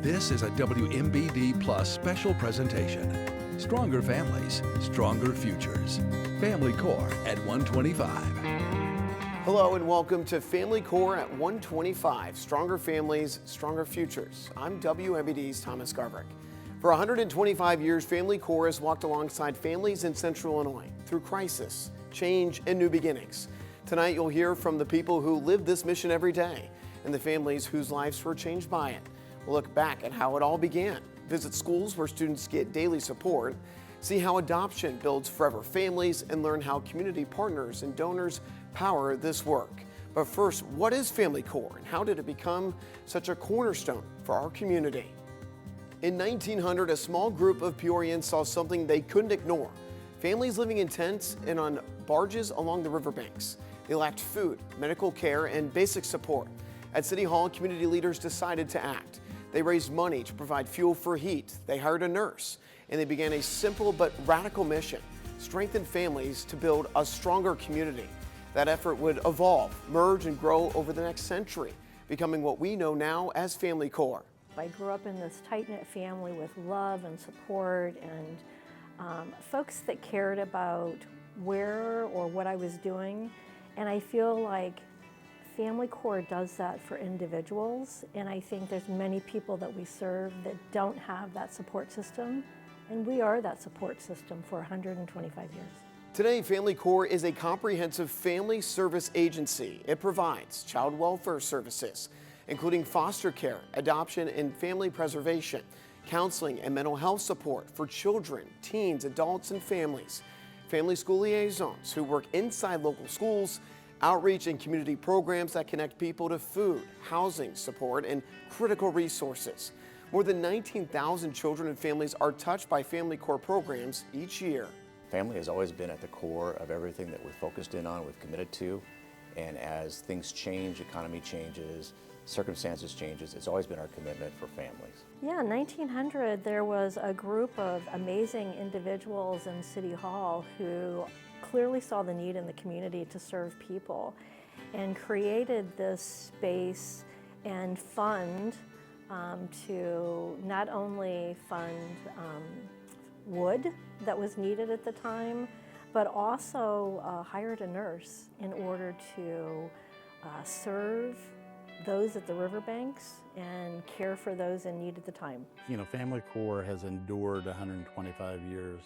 This is a WMBD Plus special presentation. Stronger families, stronger futures. FamilyCore at 125. Hello and welcome to FamilyCore at 125. Stronger families, stronger futures. I'm WMBD's Thomas Garbrick. For 125 years, FamilyCore has walked alongside families in Central Illinois through crisis, change, and new beginnings. Tonight, you'll hear from the people who live this mission every day and the families whose lives were changed by it. We'll look back at how it all began, visit schools where students get daily support, see how adoption builds forever families, and learn how community partners and donors power this work. But first, what is FamilyCore and how did it become such a cornerstone for our community? In 1900, a small group of Peorians saw something they couldn't ignore. Families living in tents and on barges along the riverbanks. They lacked food, medical care, and basic support. At City Hall, community leaders decided to act. They raised money to provide fuel for heat. They hired a nurse, and they began a simple but radical mission: strengthen families to build a stronger community. That effort would evolve, merge, and grow over the next century, becoming what we know now as FamilyCore. I grew up in this tight-knit family with love and support and folks that cared about where or what I was doing, and I feel like FamilyCore does that for individuals, and I think there's many people that we serve that don't have that support system, and we are that support system for 125 years. Today, FamilyCore is a comprehensive family service agency. It provides child welfare services, including foster care, adoption, and family preservation, counseling and mental health support for children, teens, adults, and families, family school liaisons who work inside local schools, outreach and community programs that connect people to food, housing support, and critical resources. More than 19,000 children and families are touched by FamilyCore programs each year. Family has always been at the core of everything that we're focused in on, we've committed to, and as things change, economy changes, circumstances changes, it's always been our commitment for families. Yeah, in 1900 there was a group of amazing individuals in City Hall who clearly saw the need in the community to serve people and created this space and fund to not only fund wood that was needed at the time, but also hired a nurse in order to serve those at the riverbanks and care for those in need at the time. You know, FamilyCore has endured 125 years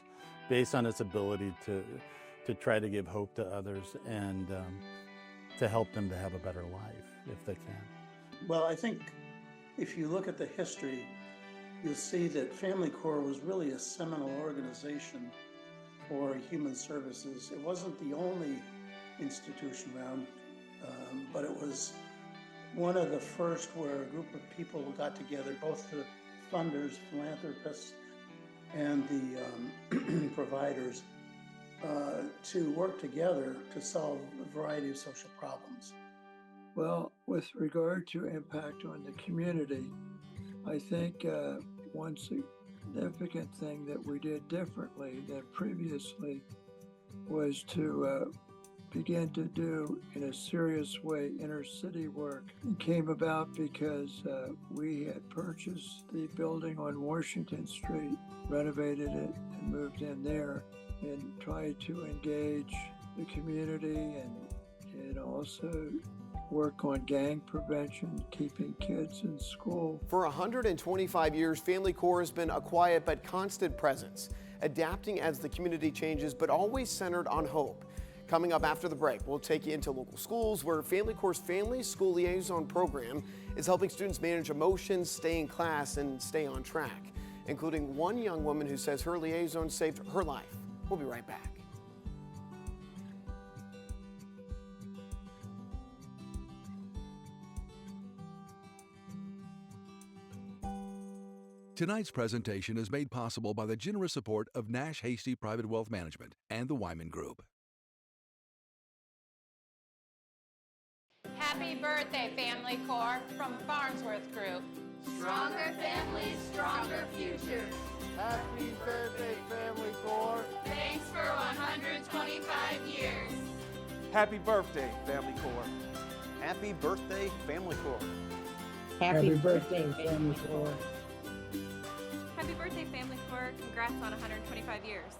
based on its ability to try to give hope to others and to help them to have a better life if they can. Well, I think if you look at the history, you'll see that FamilyCore was really a seminal organization for human services. It wasn't the only institution around, but it was one of the first where a group of people got together, both the funders, philanthropists, and the providers, to work together to solve a variety of social problems. Well, with regard to impact on the community, I think one significant thing that we did differently than previously was to begin to do in a serious way inner city work. It came about because we had purchased the building on Washington Street, renovated it, and moved in there and tried to engage the community and also work on gang prevention, keeping kids in school. For 125 years, FamilyCore has been a quiet but constant presence, adapting as the community changes, but always centered on hope. Coming up after the break, we'll take you into local schools where FamilyCore's Family School Liaison program is helping students manage emotions, stay in class, and stay on track, including one young woman who says her liaison saved her life. We'll be right back. Tonight's presentation is made possible by the generous support of Nash Hasty Private Wealth Management and the Wyman Group. Happy birthday, FamilyCore, from Farnsworth Group. Stronger families, stronger futures. Happy birthday, FamilyCore. Thanks for 125 years. Happy birthday, FamilyCore. Happy birthday, FamilyCore. Happy birthday, FamilyCore. Happy birthday, FamilyCore. Congrats on 125 years.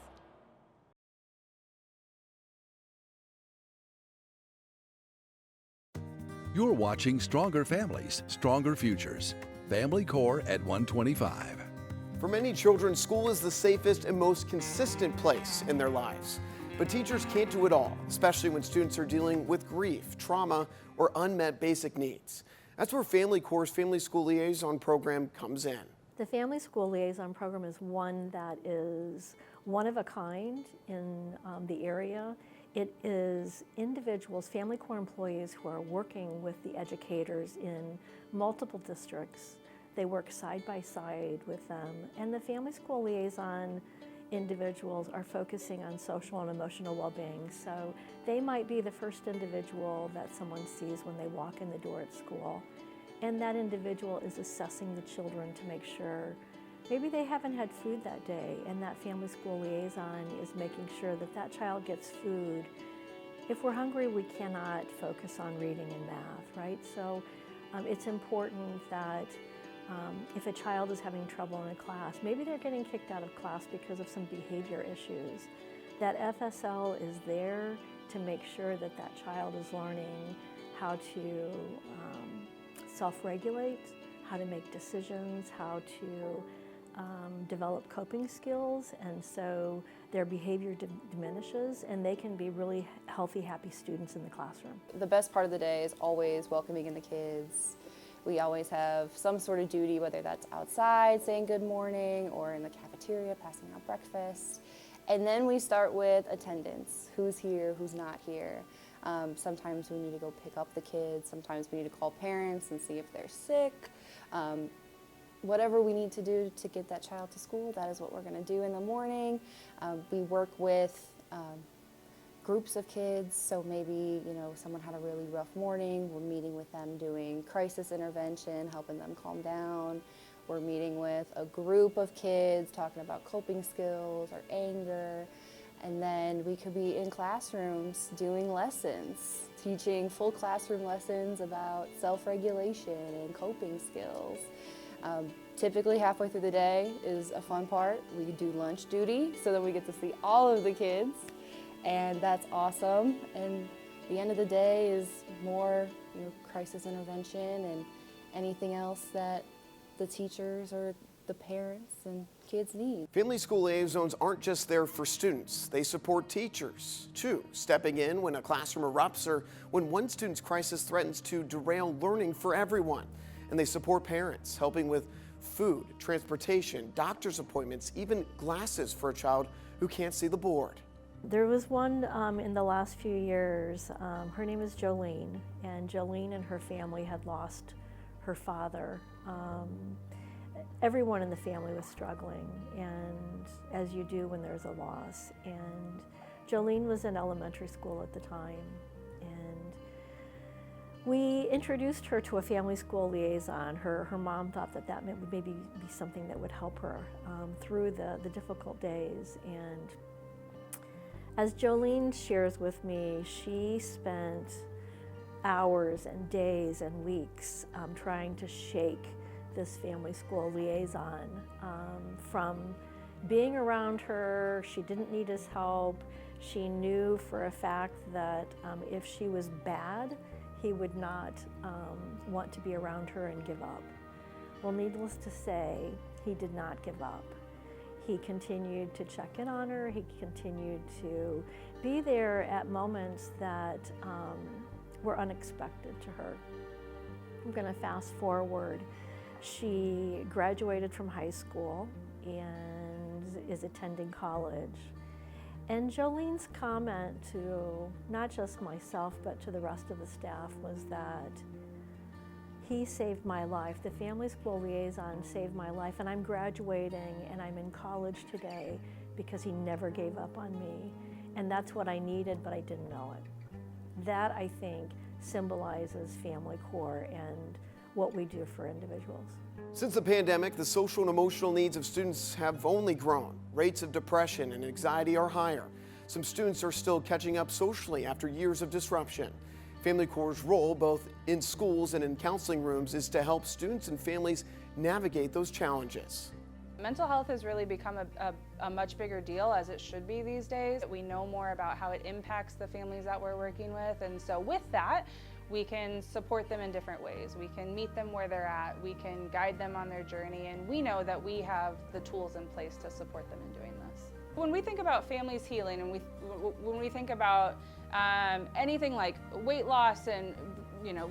You're watching Stronger Families, Stronger Futures. FamilyCore at 125. For many children, school is the safest and most consistent place in their lives. But teachers can't do it all, especially when students are dealing with grief, trauma, or unmet basic needs. That's where FamilyCore's Family School Liaison program comes in. The Family School Liaison program is one that is one of a kind in the area. It is individuals, FamilyCore employees who are working with the educators in multiple districts. They work side by side with them, and the Family School Liaison individuals are focusing on social and emotional well-being. So they might be the first individual that someone sees when they walk in the door at school. And that individual is assessing the children to make sure maybe they haven't had food that day, and that Family School Liaison is making sure that that child gets food. If we're hungry, we cannot focus on reading and math, right? So it's important that if a child is having trouble in a class, maybe they're getting kicked out of class because of some behavior issues, that FSL is there to make sure that that child is learning how to self-regulate, how to make decisions, how to develop coping skills, and so their behavior diminishes and they can be really healthy, happy students in the classroom. The best part of the day is always welcoming in the kids. We always have some sort of duty, whether that's outside saying good morning or in the cafeteria passing out breakfast. And then we start with attendance, who's here, who's not here. Sometimes we need to go pick up the kids, sometimes we need to call parents and see if they're sick. Whatever we need to do to get that child to school, that is what we're going to do in the morning. We work with groups of kids, so maybe someone had a really rough morning, we're meeting with them doing crisis intervention, helping them calm down. We're meeting with a group of kids talking about coping skills or anger, and then we could be in classrooms doing lessons, teaching full classroom lessons about self-regulation and coping skills. Typically halfway through the day is a fun part. We do lunch duty, so then we get to see all of the kids, and that's awesome. And the end of the day is more crisis intervention and anything else that the teachers or the parents and kids need. Family School Liaisons aren't just there for students. They support teachers, too, stepping in when a classroom erupts or when one student's crisis threatens to derail learning for everyone. And they support parents, helping with food, transportation, doctor's appointments, even glasses for a child who can't see the board. There was one in the last few years. Her name is Jolene, and Jolene and her family had lost her father. Everyone in the family was struggling, and as you do when there's a loss. And Jolene was in elementary school at the time, and we introduced her to a family school liaison. Her mom thought that would maybe be something that would help her through the difficult days. And as Jolene shares with me, she spent hours and days and weeks trying to shake this family school liaison from being around her. She didn't need his help. She knew for a fact that if she was bad, he would not want to be around her and give up. Well, needless to say, he did not give up. He continued to check in on her. He continued to be there at moments that were unexpected to her. I'm going to fast forward. She graduated from high school and is attending college. And Jolene's comment to not just myself, but to the rest of the staff was that he saved my life. The family school liaison saved my life, and I'm graduating and I'm in college today because he never gave up on me. And that's what I needed, but I didn't know it. That, I think, symbolizes FamilyCore and what we do for individuals. Since the pandemic, the social and emotional needs of students have only grown. Rates of depression and anxiety are higher. Some students are still catching up socially after years of disruption. FamilyCore's role, both in schools and in counseling rooms, is to help students and families navigate those challenges. Mental health has really become a much bigger deal, as it should be these days. We know more about how it impacts the families that we're working with, and so with that, we can support them in different ways. We can meet them where they're at, we can guide them on their journey, and we know that we have the tools in place to support them in doing this. When we think about families healing, and when we think about anything like weight loss and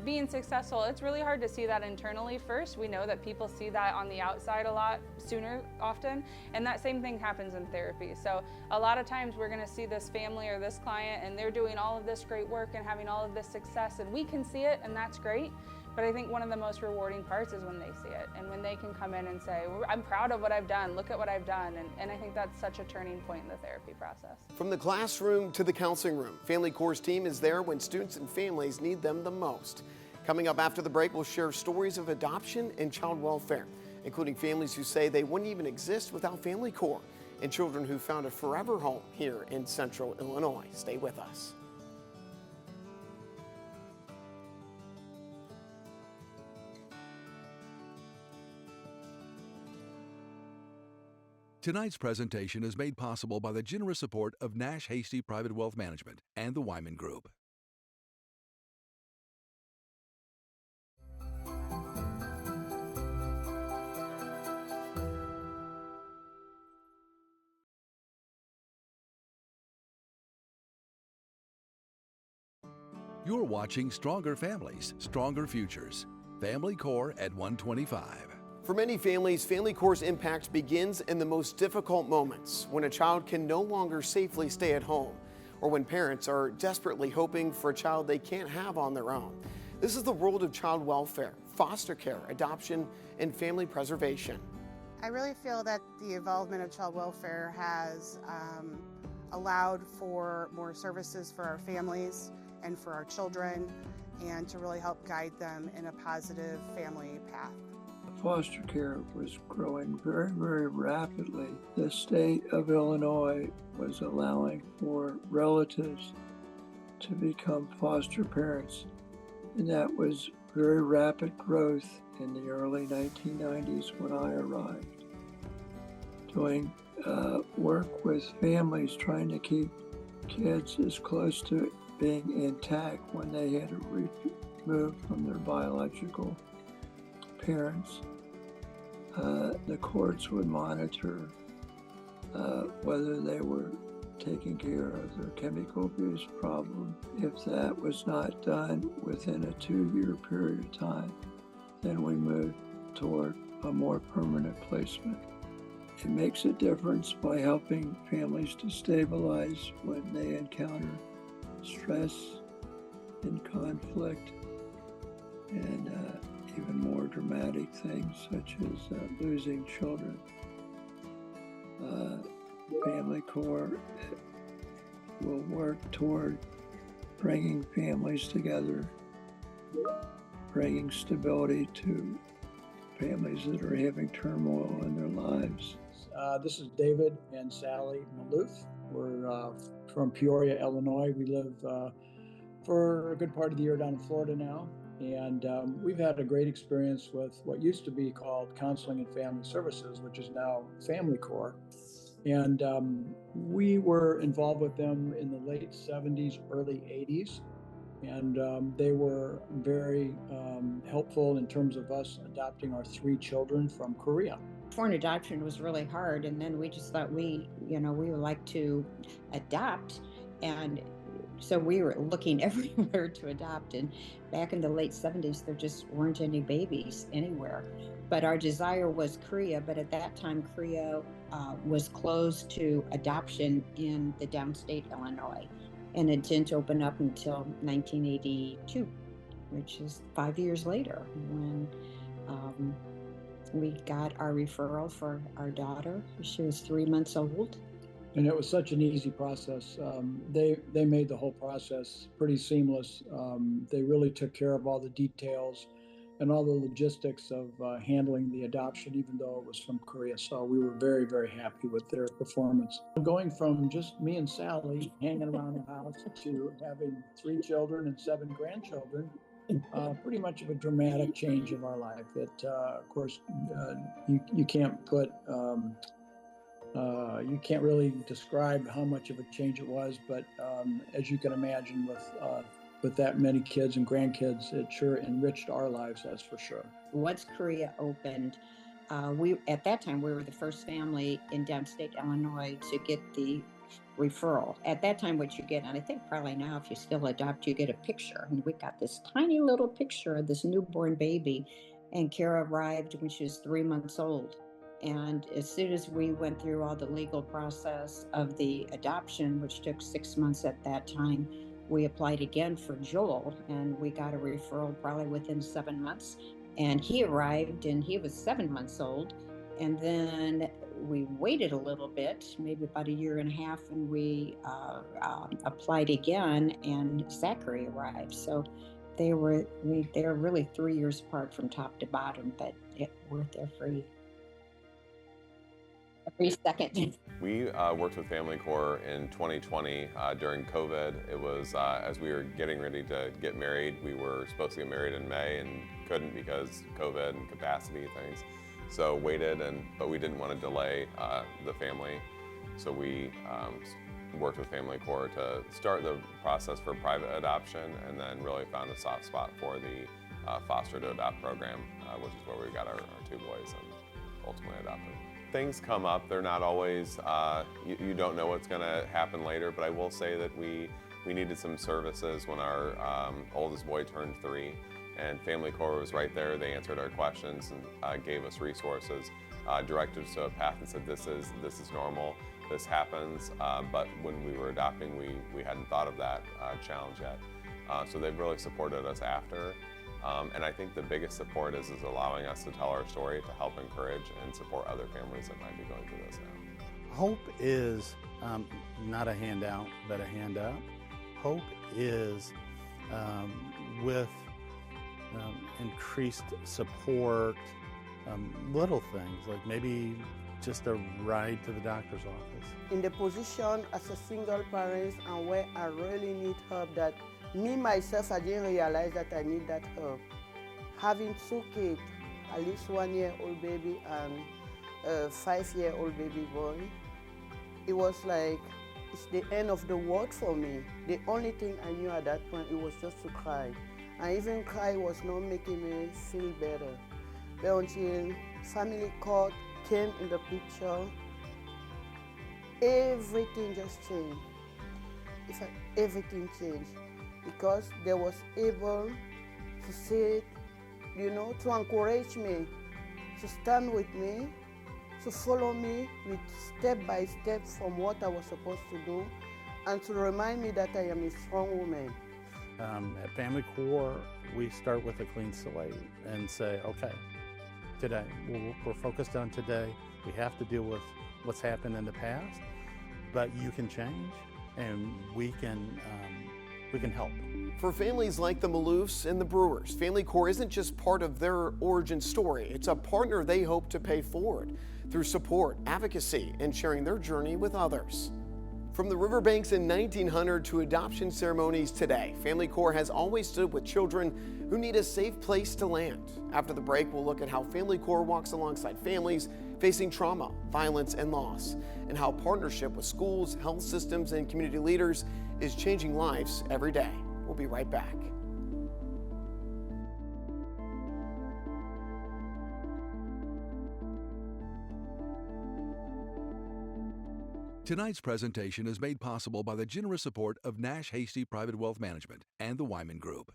being successful, it's really hard to see that internally first. We know that people see that on the outside a lot sooner often, and that same thing happens in therapy. So a lot of times we're gonna see this family or this client and they're doing all of this great work and having all of this success, and we can see it, and that's great. But I think one of the most rewarding parts is when they see it and when they can come in and say, I'm proud of what I've done, look at what I've done. And I think that's such a turning point in the therapy process. From the classroom to the counseling room, FamilyCore's team is there when students and families need them the most. Coming up after the break, we'll share stories of adoption and child welfare, including families who say they wouldn't even exist without FamilyCore, and children who found a forever home here in Central Illinois. Stay with us. Tonight's presentation is made possible by the generous support of Nash Hasty Private Wealth Management and the Wyman Group. You're watching Stronger Families, Stronger Futures. FamilyCore at 125. For many families, FamilyCore's impact begins in the most difficult moments, when a child can no longer safely stay at home, or when parents are desperately hoping for a child they can't have on their own. This is the world of child welfare, foster care, adoption, and family preservation. I really feel that the involvement of child welfare has allowed for more services for our families and for our children, and to really help guide them in a positive family path. Foster care was growing very, very rapidly. The state of Illinois was allowing for relatives to become foster parents, and that was very rapid growth in the early 1990s when I arrived. Doing work with families, trying to keep kids as close to being intact when they had to remove from their biological parents. The courts would monitor whether they were taking care of their chemical abuse problem. If that was not done within a 2-year period of time, then we moved toward a more permanent placement. It makes a difference by helping families to stabilize when they encounter stress and conflict, and even more dramatic things such as losing children. FamilyCore will work toward bringing families together, bringing stability to families that are having turmoil in their lives. This is David and Sally Maloof. We're from Peoria, Illinois. We live for a good part of the year down in Florida now. And we've had a great experience with what used to be called Counseling and Family Services, which is now FamilyCore. And we were involved with them in the late 70s, early 80s. And they were very helpful in terms of us adopting our 3 children from Korea. Foreign adoption was really hard, and then we just thought we would like to adopt, and so we were looking everywhere to adopt. And back in the late 70s, there just weren't any babies anywhere. But our desire was Korea, but at that time, Korea was closed to adoption in the downstate Illinois, and it didn't open up until 1982, which is 5 years later, when we got our referral for our daughter. She was 3 months old. And it was such an easy process. They made the whole process pretty seamless. They really took care of all the details and all the logistics of handling the adoption, even though it was from Korea. So we were very, very happy with their performance. Going from just me and Sally hanging around the house to having 3 children and 7 grandchildren, pretty much of a dramatic change in our life. It, of course, you can't put, you can't really describe how much of a change it was, but as you can imagine, with that many kids and grandkids, it sure enriched our lives, that's for sure. Once Korea opened, at that time, we were the first family in downstate Illinois to get the referral. At that time, what you get, and I think probably now if you still adopt, you get a picture. And we got this tiny little picture of this newborn baby, and Kara arrived when she was 3 months old. And as soon as we went through all the legal process of the adoption, which took 6 months at that time, we applied again for Joel, and we got a referral probably within 7 months. And he arrived, and he was 7 months old. And then we waited a little bit, maybe about 1.5 years, and we applied again, and Zachary arrived. So they were really 3 years apart from top to bottom, but it worth their free. Every second. We worked with FamilyCore in 2020 during COVID. It was as we were getting ready to get married. We were supposed to get married in May and couldn't because COVID and capacity things. So waited, but we didn't want to delay the family. So we worked with FamilyCore to start the process for private adoption, and then really found a soft spot for the foster to adopt program, which is where we got our 2 boys and ultimately adopted. Things come up, they're not always, you don't know what's gonna happen later, but I will say that we needed some services when our oldest boy turned 3, and FamilyCore was right there. They answered our questions and gave us resources, directed us to a path and said, this is normal, this happens, but when we were adopting, we hadn't thought of that challenge yet. So they've really supported us after. And I think the biggest support is allowing us to tell our story to help encourage and support other families that might be going through this now. Hope is not a handout, but a hand up. Hope is with increased support, little things like maybe just a ride to the doctor's office. In the position as a single parent and where I really need help, that me, myself, I didn't realize that I need that help. Having 2 kids, at least 1-year-old baby and a 5-year-old baby boy, it was like, it's the end of the world for me. The only thing I knew at that point, it was just to cry. And even cry was not making me feel better. But until FamilyCore came in the picture, everything just changed. In fact, everything changed. Because they was able to say, to encourage me, to stand with me, to follow me with step by step from what I was supposed to do, and to remind me that I am a strong woman. At FamilyCore, we start with a clean slate and say, okay, today, we're focused on today. We have to deal with what's happened in the past, but you can change, and we can help. For families like the Maloofs and the Brewers, FamilyCore isn't just part of their origin story. It's a partner they hope to pay forward through support, advocacy, and sharing their journey with others. From the riverbanks in 1900 to adoption ceremonies today, FamilyCore has always stood with children who need a safe place to land. After the break, we'll look at how FamilyCore walks alongside families facing trauma, violence, and loss, and how partnership with schools, health systems, and community leaders is changing lives every day. We'll be right back. Tonight's presentation is made possible by the generous support of Nash Hasty Private Wealth Management and the Wyman Group.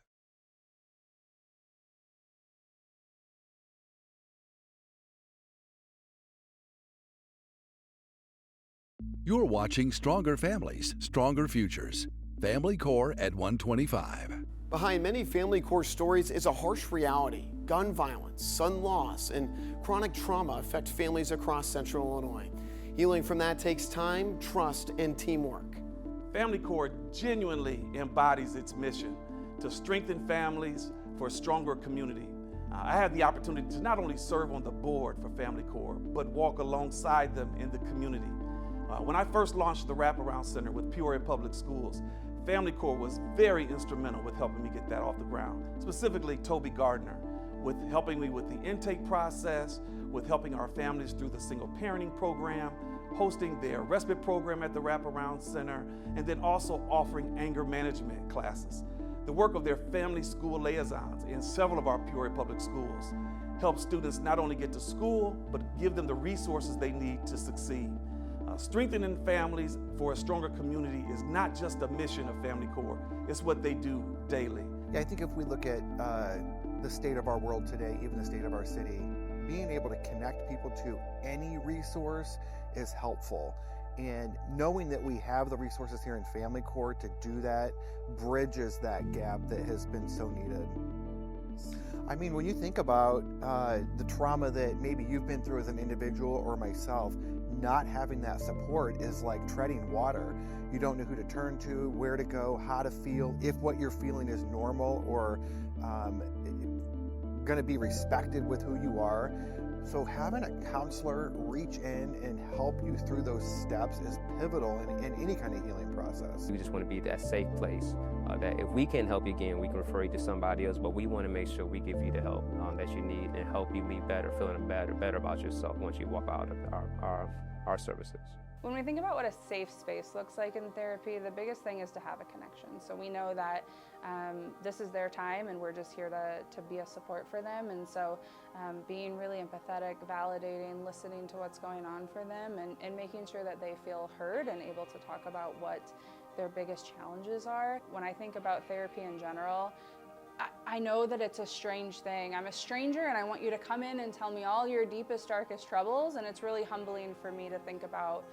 You're watching Stronger Families, Stronger Futures. FamilyCore at 125. Behind many FamilyCore stories is a harsh reality. Gun violence, son loss, and chronic trauma affect families across Central Illinois. Healing from that takes time, trust, and teamwork. FamilyCore genuinely embodies its mission to strengthen families for a stronger community. I had the opportunity to not only serve on the board for FamilyCore, but walk alongside them in the community. When I first launched the Wraparound Center with Peoria Public Schools, FamilyCore was very instrumental with helping me get that off the ground, specifically Toby Gardner, with helping me with the intake process, with helping our families through the single parenting program, hosting their respite program at the Wraparound Center, and then also offering anger management classes. The work of their family school liaisons in several of our Peoria Public Schools help students not only get to school, but give them the resources they need to succeed. Strengthening families for a stronger community is not just a mission of FamilyCore, it's what they do daily. Yeah, I think if we look at the state of our world today, even the state of our city, being able to connect people to any resource is helpful. And knowing that we have the resources here in FamilyCore to do that bridges that gap that has been so needed. I mean, when you think about the trauma that maybe you've been through as an individual or myself, not having that support is like treading water. You don't know who to turn to, where to go, how to feel, if what you're feeling is normal or going to be respected with who you are. So having a counselor reach in and help you through those steps is pivotal in any kind of healing process. We just want to be that safe place that if we can help you again, we can refer you to somebody else, but we want to make sure we give you the help that you need and help you leave better, feeling better about yourself once you walk out of our services. When we think about what a safe space looks like in therapy, the biggest thing is to have a connection. So we know that this is their time and we're just here to be a support for them. And so being really empathetic, validating, listening to what's going on for them and making sure that they feel heard and able to talk about what their biggest challenges are. When I think about therapy in general, I know that it's a strange thing. I'm a stranger and I want you to come in and tell me all your deepest, darkest troubles, and it's really humbling for me to think about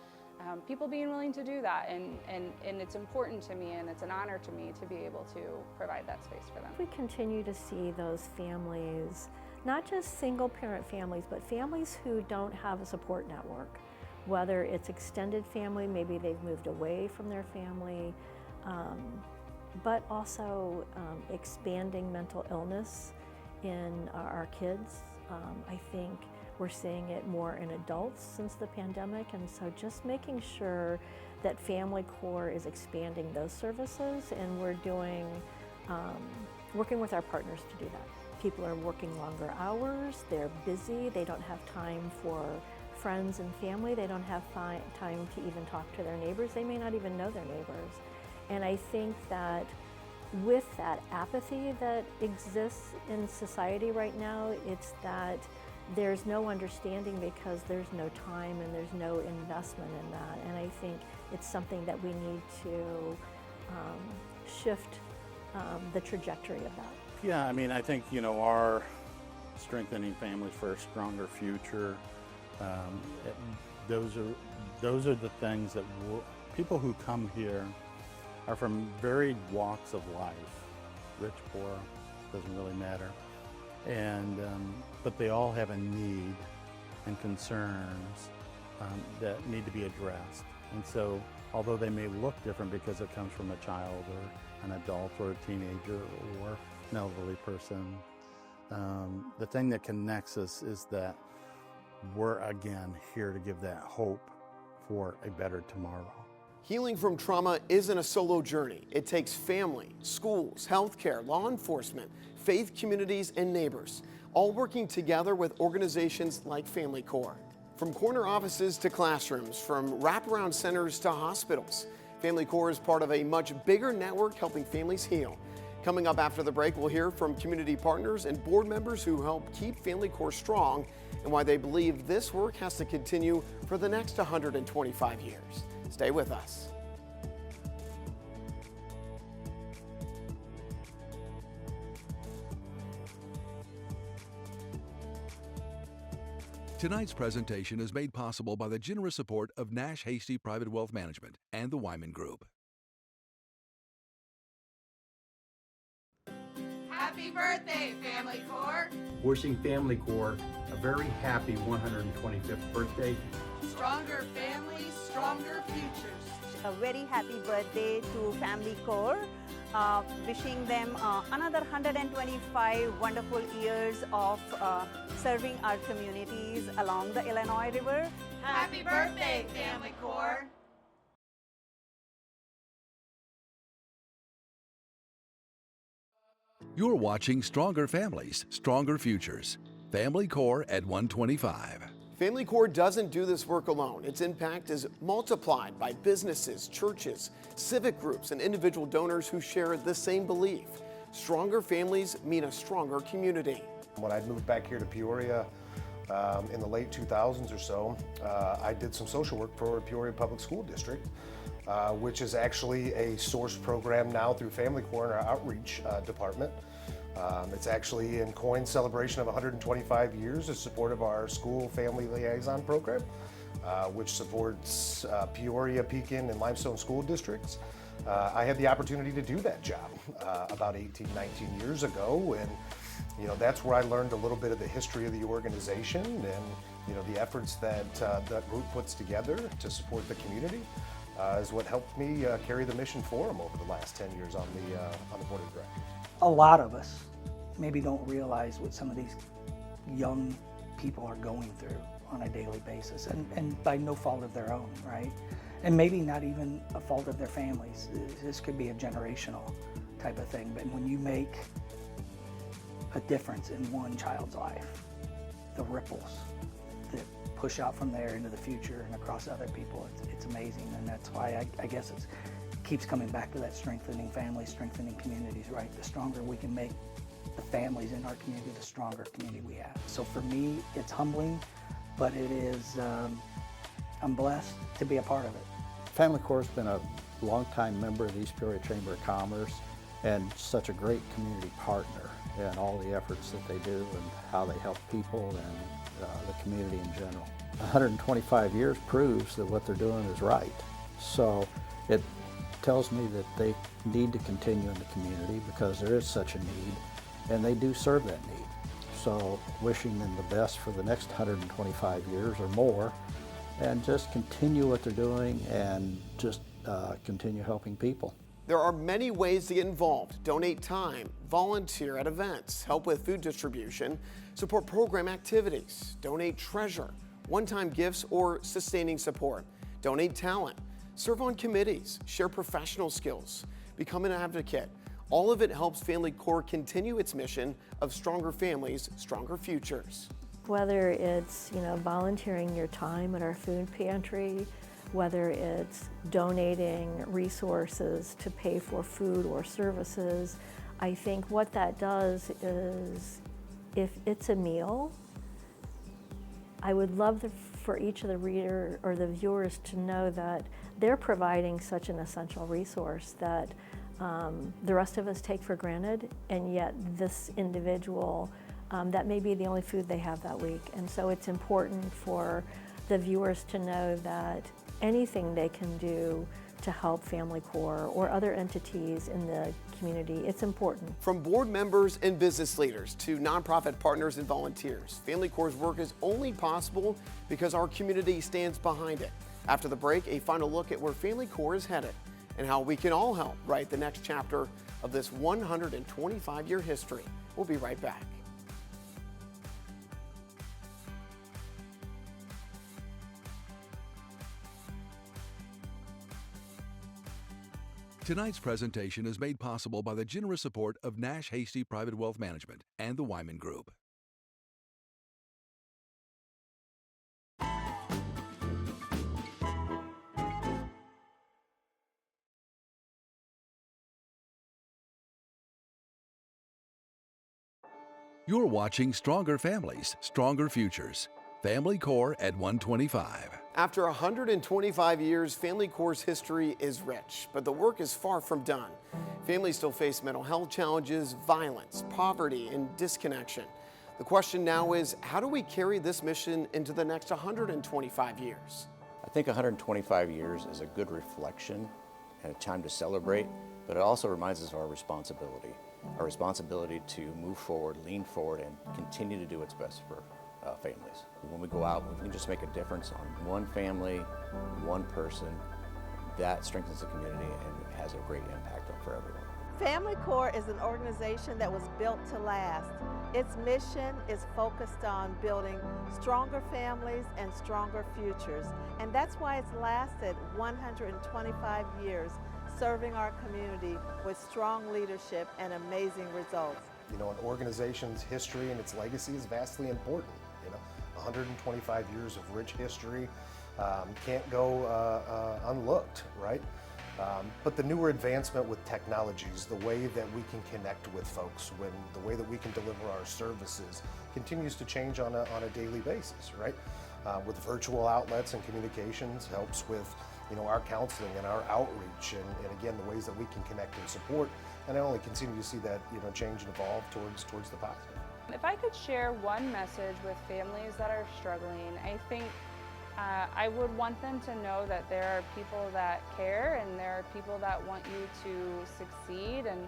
people being willing to do that, and it's important to me and it's an honor to me to be able to provide that space for them. We continue to see those families, not just single parent families, but families who don't have a support network, whether it's extended family, maybe they've moved away from their family, but also expanding mental illness in our kids. I think we're seeing it more in adults since the pandemic, and so just making sure that FamilyCore is expanding those services, and we're doing, working with our partners to do that. People are working longer hours, they're busy, they don't have time for friends and family, they don't have time to even talk to their neighbors, they may not even know their neighbors. And I think that with that apathy that exists in society right now, it's that there's no understanding because there's no time and there's no investment in that. And I think it's something that we need to shift the trajectory of that. Yeah, I mean, I think, our strengthening families for a stronger future, those are the things that people who come here are from varied walks of life, rich, poor, doesn't really matter. And but they all have a need and concerns that need to be addressed. And so, although they may look different because it comes from a child or an adult or a teenager or an elderly person, the thing that connects us is that we're again here to give that hope for a better tomorrow. Healing from trauma isn't a solo journey. It takes family, schools, healthcare, law enforcement, faith communities, and neighbors, all working together with organizations like FamilyCore. From corner offices to classrooms, from wraparound centers to hospitals, FamilyCore is part of a much bigger network helping families heal. Coming up after the break, we'll hear from community partners and board members who help keep FamilyCore strong and why they believe this work has to continue for the next 125 years. Stay with us. Tonight's presentation is made possible by the generous support of Nash Hasty Private Wealth Management and the Wyman Group. Happy birthday, FamilyCore! Wishing FamilyCore a very happy 125th birthday. Stronger families, stronger futures. a very happy birthday to FamilyCore. Wishing them another 125 wonderful years of serving our communities along the Illinois River. Happy birthday, FamilyCore! You're watching Stronger Families, Stronger Futures. FamilyCore at 125. FamilyCore doesn't do this work alone. Its impact is multiplied by businesses, churches, civic groups, and individual donors who share the same belief. Stronger families mean a stronger community. When I moved back here to Peoria in the late 2000s or so, I did some social work for Peoria Public School District, which is actually a source program now through FamilyCore in our outreach department. It's actually in coin celebration of 125 years in support of our school family liaison program, which supports Peoria, Pekin, and Limestone school districts. I had the opportunity to do that job about 18, 19 years ago, and that's where I learned a little bit of the history of the organization and the efforts that that group puts together to support the community. Is what helped me carry the mission for them over the last 10 years on the board of directors. A lot of us maybe don't realize what some of these young people are going through on a daily basis, and by no fault of their own, right? And maybe not even a fault of their families. This could be a generational type of thing, but when you make a difference in one child's life, the ripples that push out from there into the future and across other people, it's amazing. And that's why I guess it keeps coming back to that strengthening families, strengthening communities, right? The stronger we can make the families in our community, the stronger community we have. So for me, it's humbling, but it is, I'm blessed to be a part of it. FamilyCore's been a longtime member of the East Peoria Chamber of Commerce and such a great community partner in all the efforts that they do and how they help people and the community in general. 125 years proves that what they're doing is right. So it tells me that they need to continue in the community because there is such a need, and they do serve that need. So wishing them the best for the next 125 years or more, and just continue what they're doing and just continue helping people. There are many ways to get involved. Donate time, volunteer at events, help with food distribution, support program activities, donate treasure, one-time gifts or sustaining support, donate talent, serve on committees, share professional skills, become an advocate. All of it helps FamilyCore continue its mission of stronger families, stronger futures. Whether it's, volunteering your time at our food pantry, whether it's donating resources to pay for food or services, I think what that does is, if it's a meal, I would love for each of the reader or the viewers to know that they're providing such an essential resource that the rest of us take for granted, and yet this individual, that may be the only food they have that week. And so it's important for the viewers to know that anything they can do to help FamilyCore or other entities in the community, it's important. From board members and business leaders to nonprofit partners and volunteers, FamilyCore's work is only possible because our community stands behind it. After the break, a final look at where FamilyCore is headed and how we can all help write the next chapter of this 125-year history. We'll be right back. Tonight's presentation is made possible by the generous support of Nash Hasty Private Wealth Management and the Wyman Group. You're watching Stronger Families, Stronger Futures. FamilyCore at 125. After 125 years, FamilyCore's history is rich, but the work is far from done. Families still face mental health challenges, violence, poverty, and disconnection. The question now is, how do we carry this mission into the next 125 years? I think 125 years is a good reflection and a time to celebrate, but it also reminds us of our responsibility to move forward, lean forward, and continue to do what's best for families. When we go out, we can just make a difference on one family, one person, that strengthens the community and has a great impact for everyone. FamilyCore is an organization that was built to last. Its mission is focused on building stronger families and stronger futures, and that's why it's lasted 125 years, serving our community with strong leadership and amazing results. You know, an organization's history and its legacy is vastly important. You know, 125 years of rich history can't go unlooked, right? But the newer advancement with technologies, the way that we can connect with folks, the way that we can deliver our services continues to change on a daily basis, right? With virtual outlets and communications helps with, you know, our counseling and our outreach and again, the ways that we can connect and support. And I only continue to see that, you know, change and evolve towards the positive. If I could share one message with families that are struggling, I think I would want them to know that there are people that care and there are people that want you to succeed, and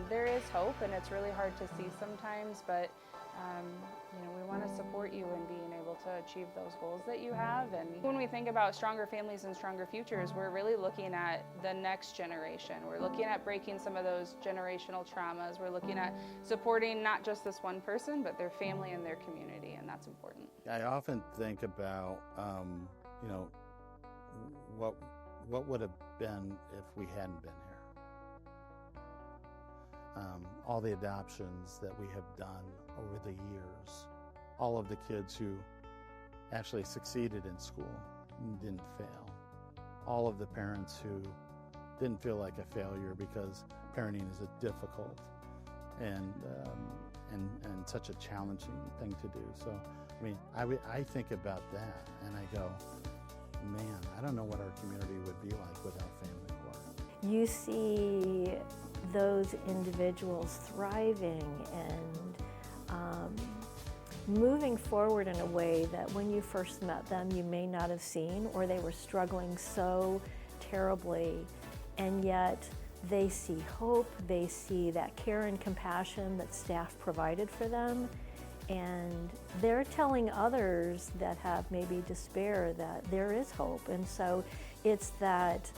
there is hope, and it's really hard to see sometimes, but you know, we want to support you in being able to achieve those goals that you have. And when we think about stronger families and stronger futures, we're really looking at the next generation. We're looking at breaking some of those generational traumas. We're looking at supporting not just this one person, but their family and their community, and that's important. I often think about, you know, what would have been if we hadn't been here. All the adoptions that we have done over the years, all of the kids who actually succeeded in school and didn't fail, all of the parents who didn't feel like a failure because parenting is a difficult and such a challenging thing to do. So, I mean, I think about that and I go, man, I don't know what our community would be like without FamilyCore. You see those individuals thriving and moving forward in a way that when you first met them you may not have seen, or they were struggling so terribly, and yet they see hope, they see that care and compassion that staff provided for them, and they're telling others that have maybe despair that there is hope. And so it's that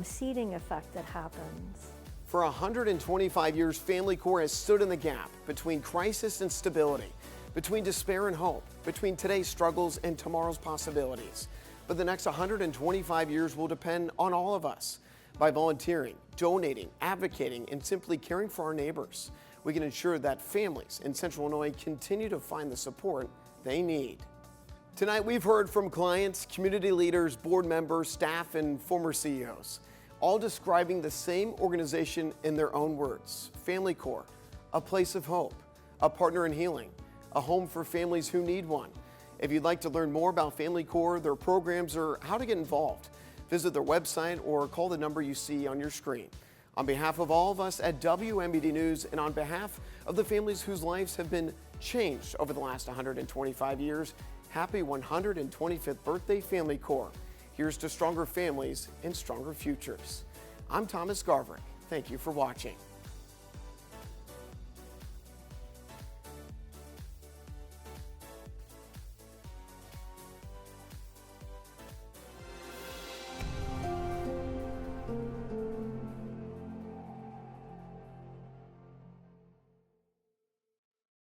seeding effect that happens. For 125 years, FamilyCore has stood in the gap between crisis and stability, between despair and hope, between today's struggles and tomorrow's possibilities. But the next 125 years will depend on all of us. By volunteering, donating, advocating, and simply caring for our neighbors, we can ensure that families in Central Illinois continue to find the support they need. Tonight, we've heard from clients, community leaders, board members, staff, and former CEOs, all describing the same organization in their own words. FamilyCore, a place of hope, a partner in healing, a home for families who need one. If you'd like to learn more about FamilyCore, their programs, or how to get involved, visit their website or call the number you see on your screen. On behalf of all of us at WMBD News and on behalf of the families whose lives have been changed over the last 125 years, happy 125th birthday, FamilyCore. Here's to stronger families and stronger futures. I'm Thomas Garverick. Thank you for watching.